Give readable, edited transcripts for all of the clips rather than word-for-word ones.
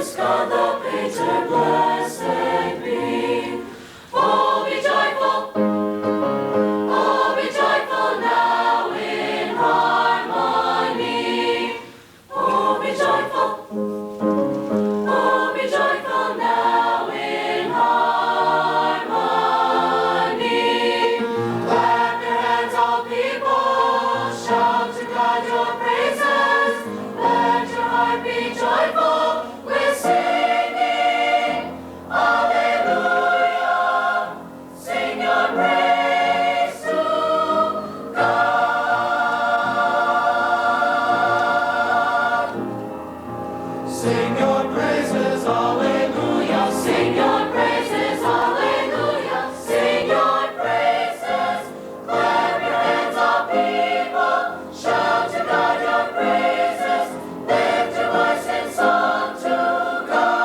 Jesus God the Painter, blessed be. Oh, be joyful now in harmony. Oh, be joyful now in harmony. Clap your hands, all people, shout to God your praises. Let your heart be joyful with singing. Alleluia. Sing your praise to God. Sing your praises, alleluia. Sing your praises, alleluia. Sing your praises. Clap your hands, all people. Shout to God your praises. Lift your voice in song to God.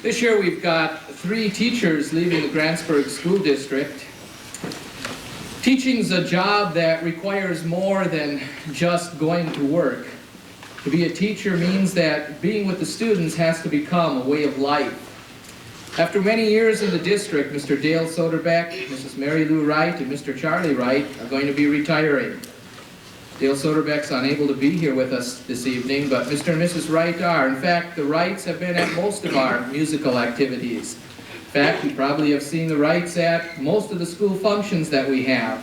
This year we've got 3 teachers leaving the Grantsburg School District. Teaching's a job that requires more than just going to work. To be a teacher means that being with the students has to become a way of life. After many years in the district, Mr. Dale Soderbeck, Mrs. Mary Lou Wright, and Mr. Charlie Wright are going to be retiring. Dale Soderbeck's unable to be here with us this evening, but Mr. and Mrs. Wright are. In fact, the Wrights have been at most of our musical activities. In fact, you probably have seen the Wrights at most of the school functions that we have,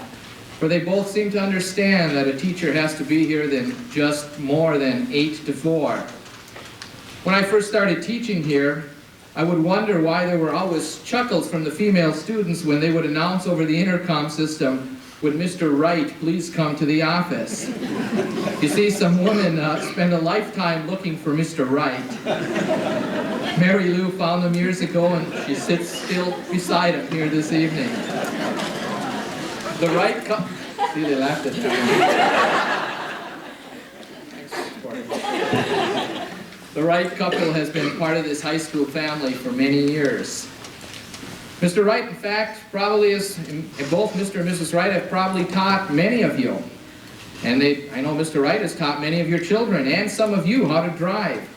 for they both seem to understand that a teacher has to be here than just more than 8 to 4. When I first started teaching here, I would wonder why there were always chuckles from the female students when they would announce over the intercom system, "Would Mr. Wright please come to the office?" You see, some women spend a lifetime looking for Mr. Wright. Mary Lou found him years ago, and she sits still beside him here this evening. The Wright couple... See, they laughed at that. The Wright couple has been part of this high school family for many years. Mr. Wright, in fact, probably is, both Mr. and Mrs. Wright have probably taught many of you. And I know Mr. Wright has taught many of your children and some of you how to drive.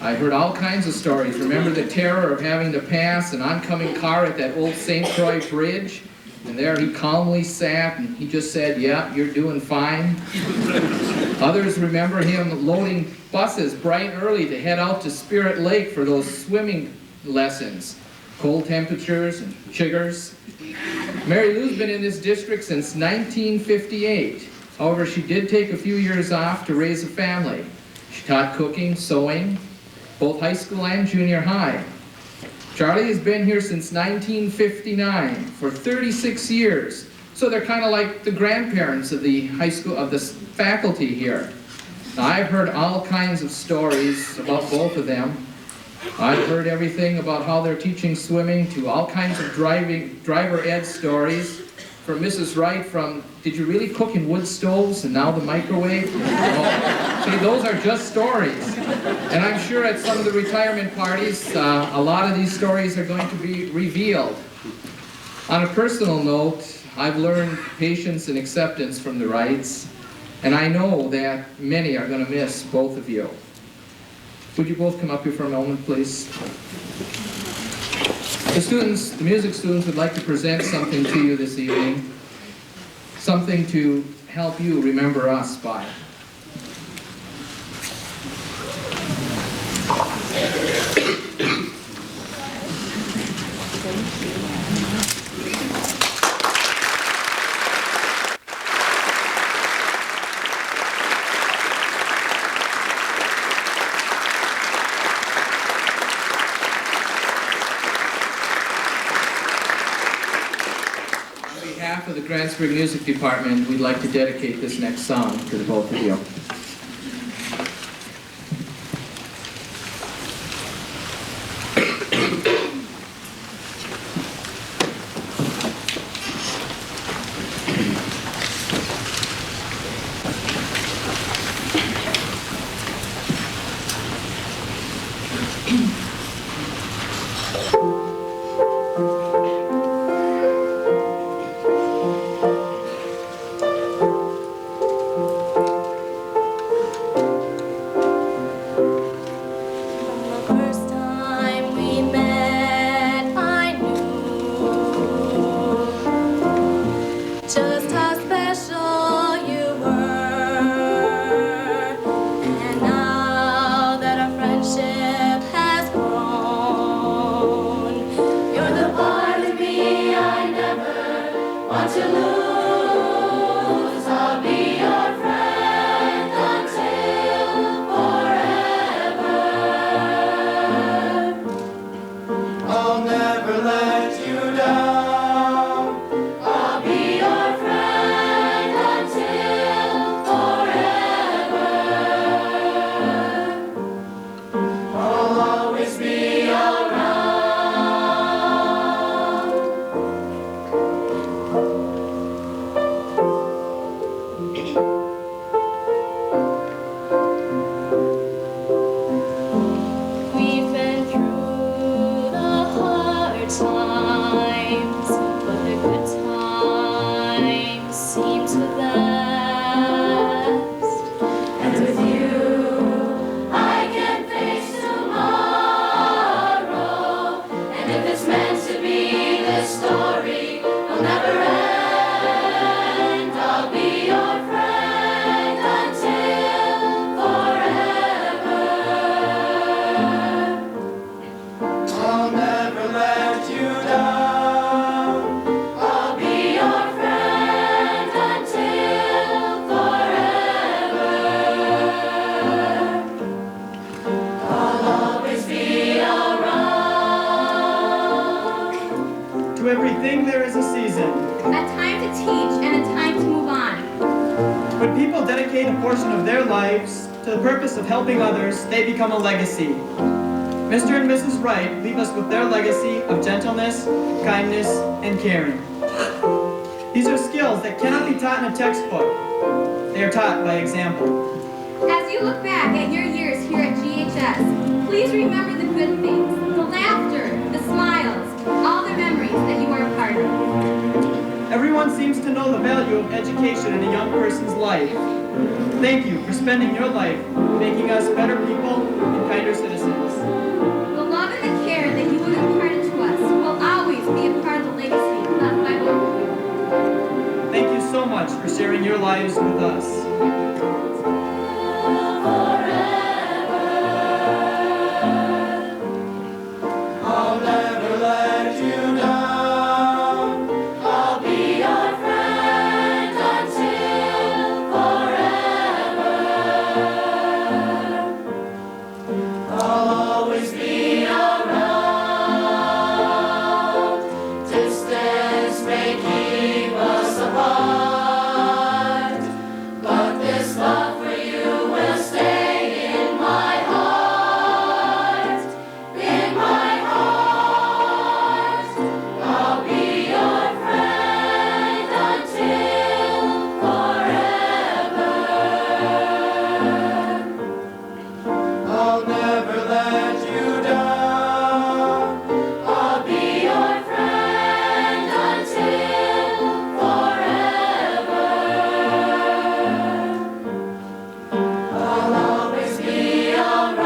I heard all kinds of stories. Remember the terror of having to pass an oncoming car at that old St. Croix Bridge? And there he calmly sat and he just said, "Yeah, you're doing fine." Others remember him loading buses bright and early to head out to Spirit Lake for those swimming lessons. Cold temperatures and chiggers. Mary Lou's been in this district since 1958. However, she did take a few years off to raise a family. She taught cooking, sewing, both high school and junior high. Charlie has been here since 1959, for 36 years. So they're kind of like the grandparents of the high school, of the faculty here. Now, I've heard all kinds of stories about both of them. I've heard everything about how they're teaching swimming to all kinds of driver ed stories. From Mrs. Wright, from, "Did you really cook in wood stoves and now the microwave?" See, those are just stories. And I'm sure at some of the retirement parties, a lot of these stories are going to be revealed. On a personal note, I've learned patience and acceptance from the Wrights, and I know that many are going to miss both of you. Would you both come up here for a moment, please? The students, the music students, would like to present something to you this evening, something to help you remember us by. For the Grantsburg Music Department, we'd like to dedicate this next song to the both of you. never let you down. I'll be your friend until forever. I'll always be around. We've been through the hard times, but the good times seem to last. And with you, I can face tomorrow. And if it's meant to be, this story will never end. I'll be your friend until forever. I'll never let you down. I'll be your friend until forever. I'll always be around. To everything there is a season. A time to teach and a time to move on. When people dedicate a portion of their lives to the purpose of helping others, they become a legacy. Mr. and Mrs. Wright leave us with their legacy of gentleness, kindness, and caring. These are skills that cannot be taught in a textbook. They are taught by example. As you look back at your years here at GHS, please remember the good things, the laughter, the smiles, all the memories that you are a part of. Everyone seems to know the value of education in a young person's life. Thank you for spending your life making us better people and kinder citizens. The love and the care that you have imparted to us will always be a part of the legacy left by both of you. Thank you so much for sharing your lives with us. I'll never let you down. I'll be your friend until forever. I'll always be around. Distance may keep us apart, but this love for you will stay in my heart. In my heart, I'll be your friend until forever. I'll never let you down. I'll be your friend until forever. I'll always be around.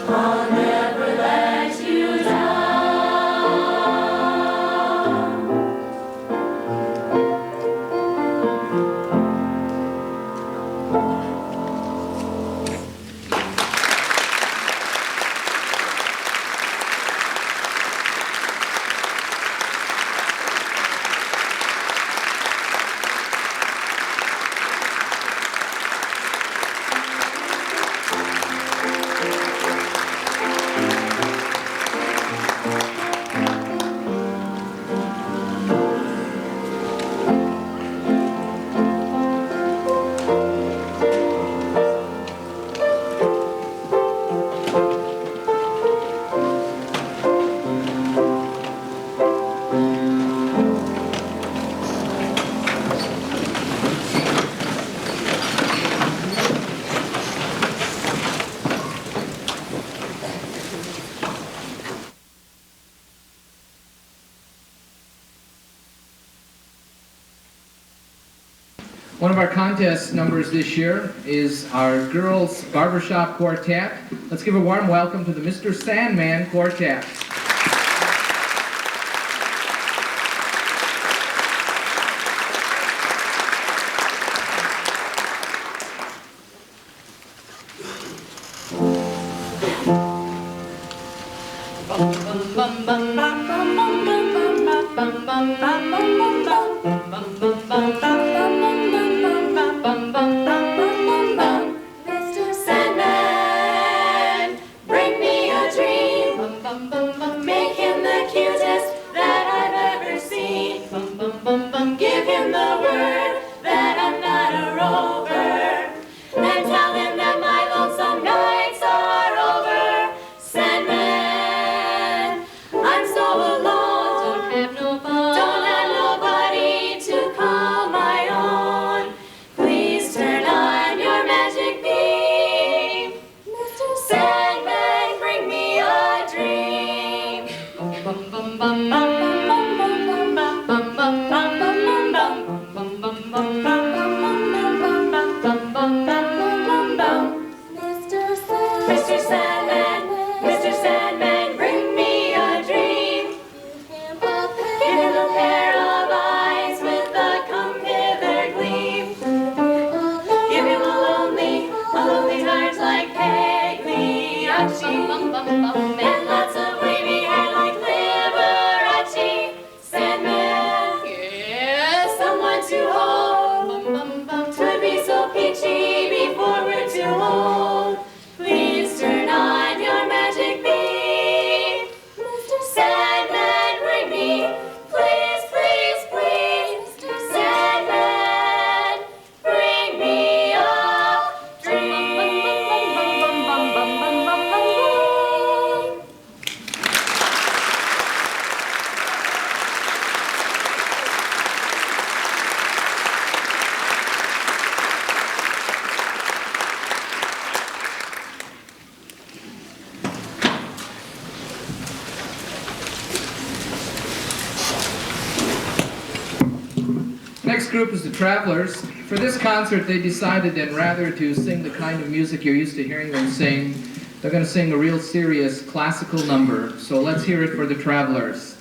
I'll never let you down. One of our contest numbers this year is our girls barbershop quartet. Let's give a warm welcome to the Mr. Sandman Quartet. over. Then tell him that my lonesome nights are over. Sandman, I'm so alone. Don't have nobody to call my own. Please turn on your magic beam. Mr. Sandman, bring me a dream. Bum bum bum bum bum bum bum bum bum bum bum bum bum bum bum bum. Mr. Sandman, bring me a dream. Give him a pair of eyes with a come hither gleam. Give him a lonely heart like Pagliacci. And lots of wavy hair like Liberace. Sandman, yes, someone to hold. Could be so peachy before we're too old. Please turn on your magic beam. Mr. Sandman, bring me, please, please, please. Mr. Sandman, bring me a dream. Next group is the Travelers. For this concert, they decided then rather to sing the kind of music you're used to hearing them sing, they're going to sing a real serious classical number. So let's hear it for the Travelers.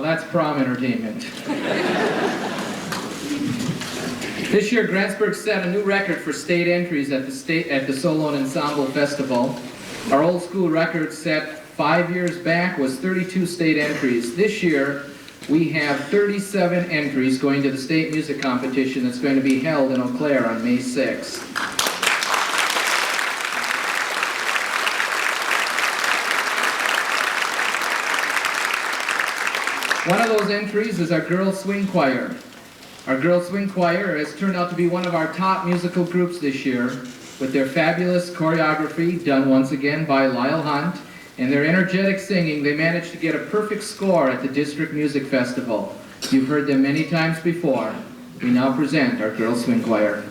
That's prom entertainment. This year, Grantsburg set a new record for state entries at the Solo and Ensemble Festival. Our old school record set 5 years back was 32 state entries. This year, we have 37 entries going to the state music competition that's going to be held in Eau Claire on May 6th. One of those entries is our Girls Swing Choir. Our Girls Swing Choir has turned out to be one of our top musical groups this year, with their fabulous choreography, done once again by Lyle Hunt, and their energetic singing. They managed to get a perfect score at the District Music Festival. You've heard them many times before. We now present our Girls Swing Choir.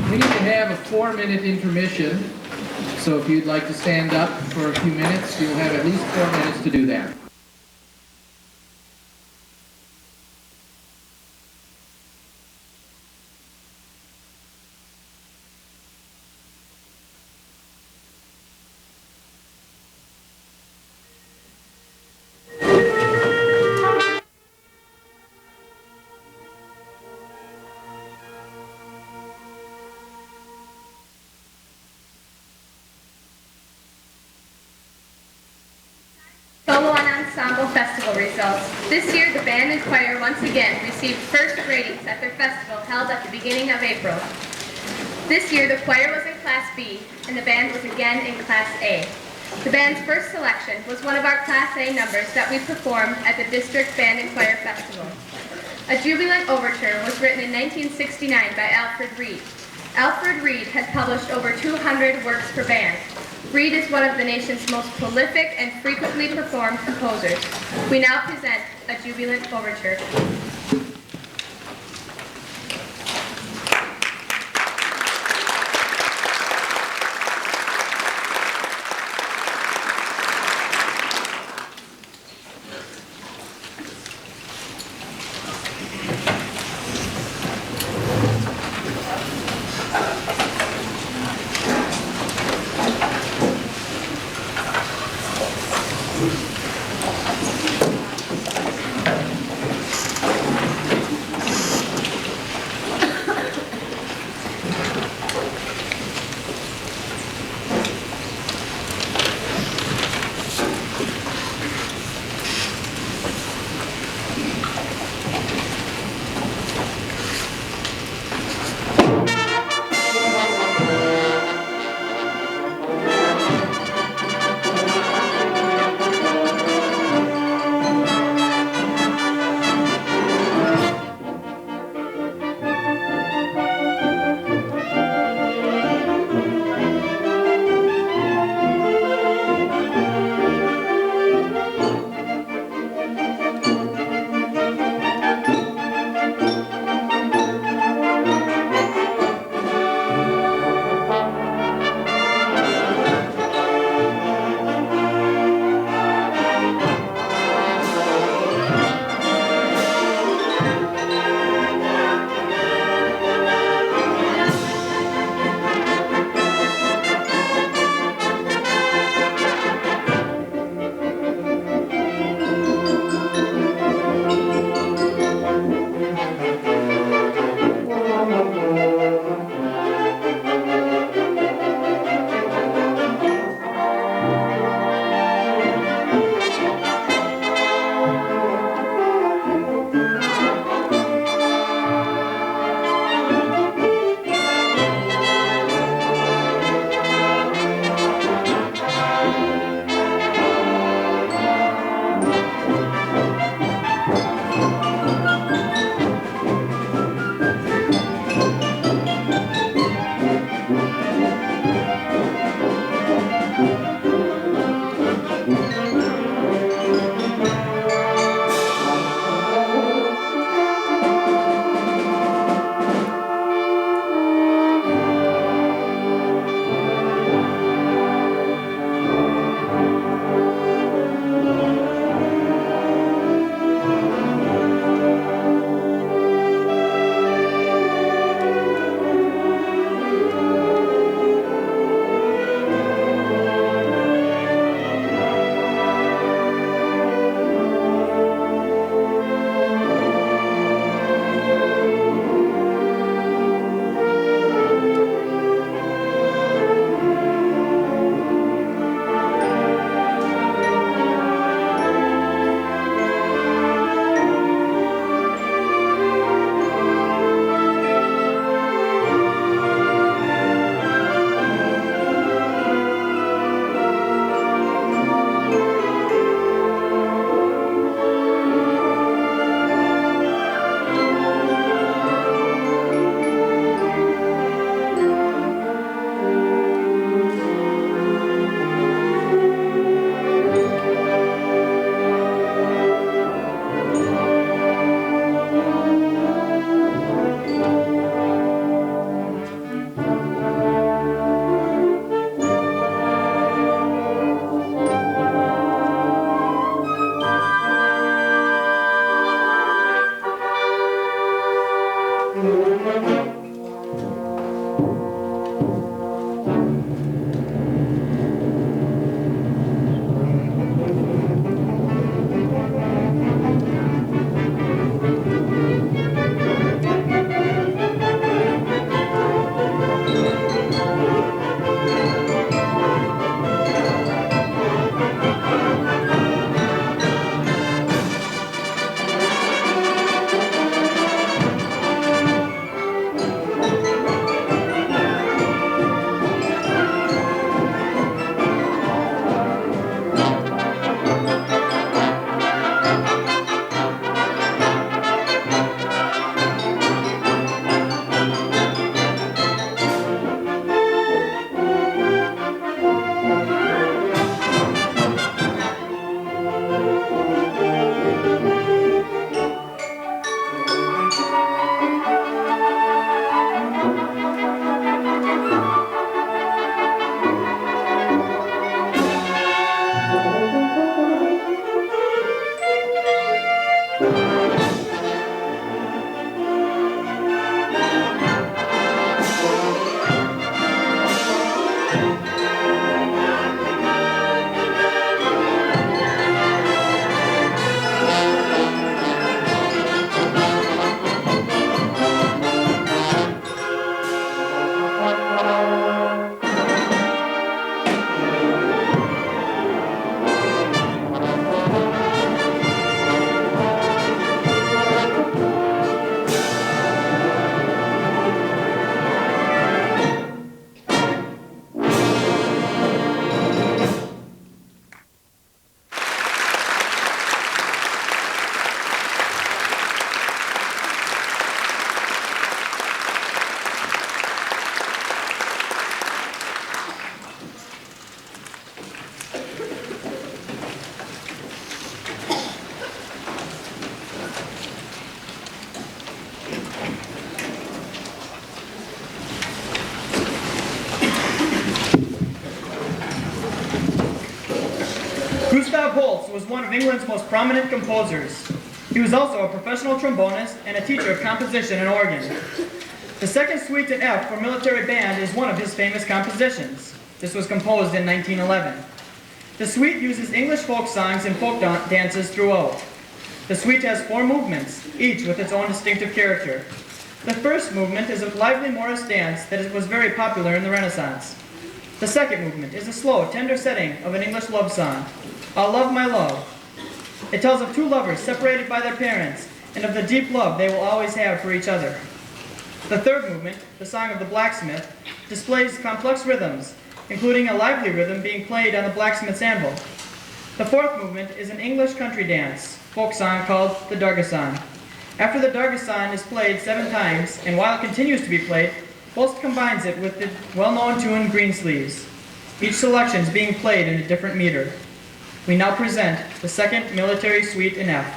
We need to have a 4-minute intermission, so if you'd like to stand up for a few minutes, you'll have at least 4 minutes to do that. Solo and Ensemble Festival results. This year, the band and choir once again received first ratings at their festival held at the beginning of April. This year, the choir was in Class B, and the band was again in Class A. The band's first selection was one of our Class A numbers that we performed at the District Band and Choir Festival. A Jubilant Overture was written in 1969 by Alfred Reed. Alfred Reed has published over 200 works for band. Reed is one of the nation's most prolific and frequently performed composers. We now present a Jubilant Overture. was one of England's most prominent composers. He was also a professional trombonist and a teacher of composition and organ. The second suite in F for military band is one of his famous compositions. This was composed in 1911. The suite uses English folk songs and folk dances throughout. The suite has 4 movements, each with its own distinctive character. The first movement is a lively Morris dance that was very popular in the Renaissance. The second movement is a slow, tender setting of an English love song, I'll Love My Love. It tells of 2 lovers separated by their parents and of the deep love they will always have for each other. The third movement, the Song of the Blacksmith, displays complex rhythms, including a lively rhythm being played on the blacksmith's anvil. The fourth movement is an English country dance, folk song called the Dargasan. After the Dargasan is played 7 times, and while it continues to be played, Holst combines it with the well-known tune Greensleeves. Each selection is being played in a different meter. We now present the second military suite in F.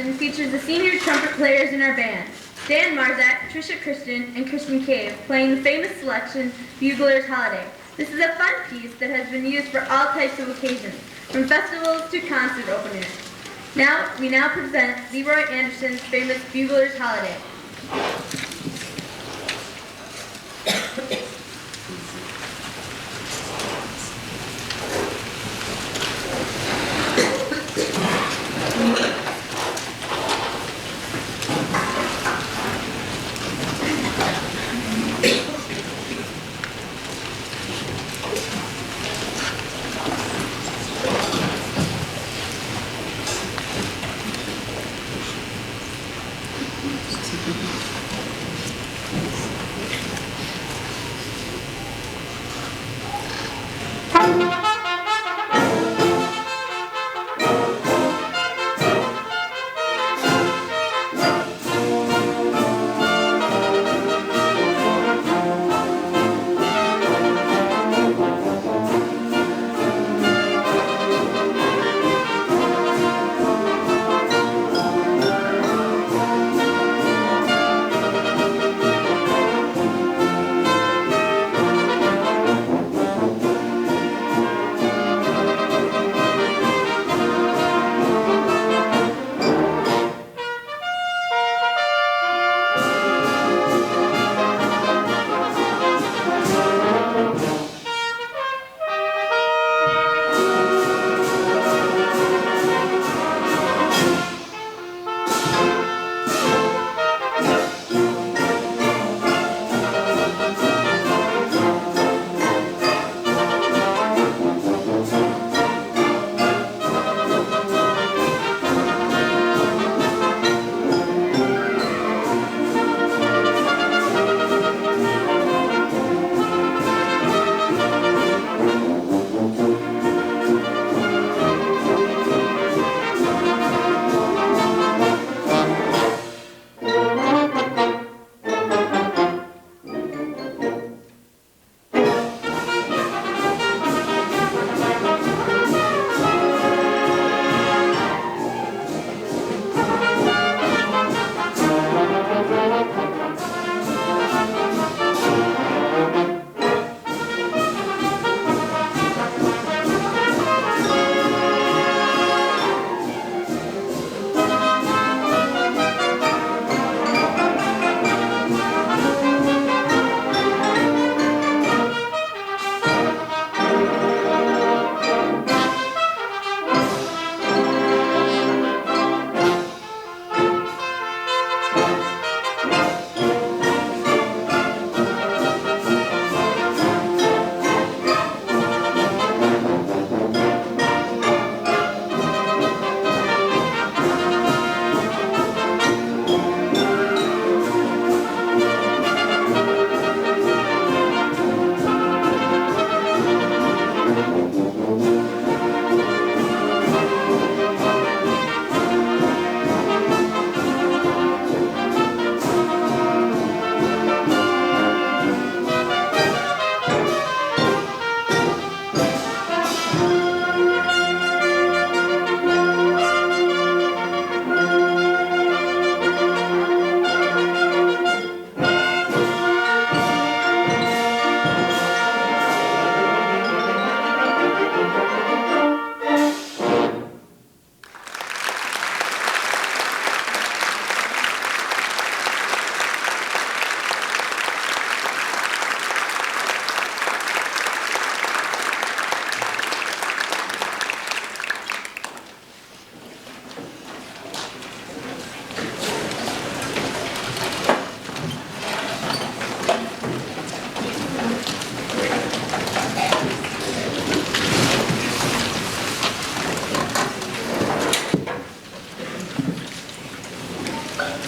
selection features the senior trumpet players in our band, Dan Marzak, Trisha Christian, and Kristen Cave, playing the famous selection, Bugler's Holiday. This is a fun piece that has been used for all types of occasions, from festivals to concert openers. We now present Leroy Anderson's famous Bugler's Holiday.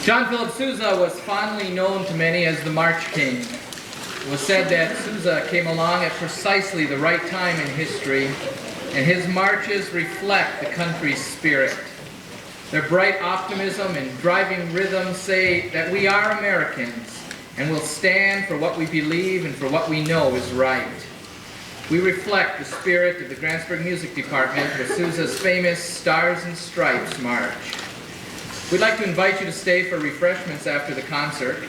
John Philip Sousa was fondly known to many as the March King. It was said that Sousa came along at precisely the right time in history, and his marches reflect the country's spirit. Their bright optimism and driving rhythm say that we are Americans and will stand for what we believe and for what we know is right. We reflect the spirit of the Grantsburg Music Department with Sousa's famous Stars and Stripes March. We'd like to invite you to stay for refreshments after the concert.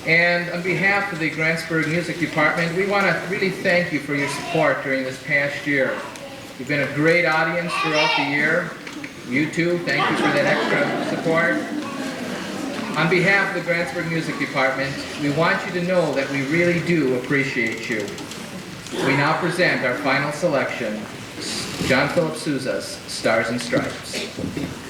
And on behalf of the Grantsburg Music Department, we want to really thank you for your support during this past year. You've been a great audience throughout the year. You too, thank you for that extra support. On behalf of the Grantsburg Music Department, we want you to know that we really do appreciate you. We now present our final selection, John Philip Sousa's Stars and Stripes.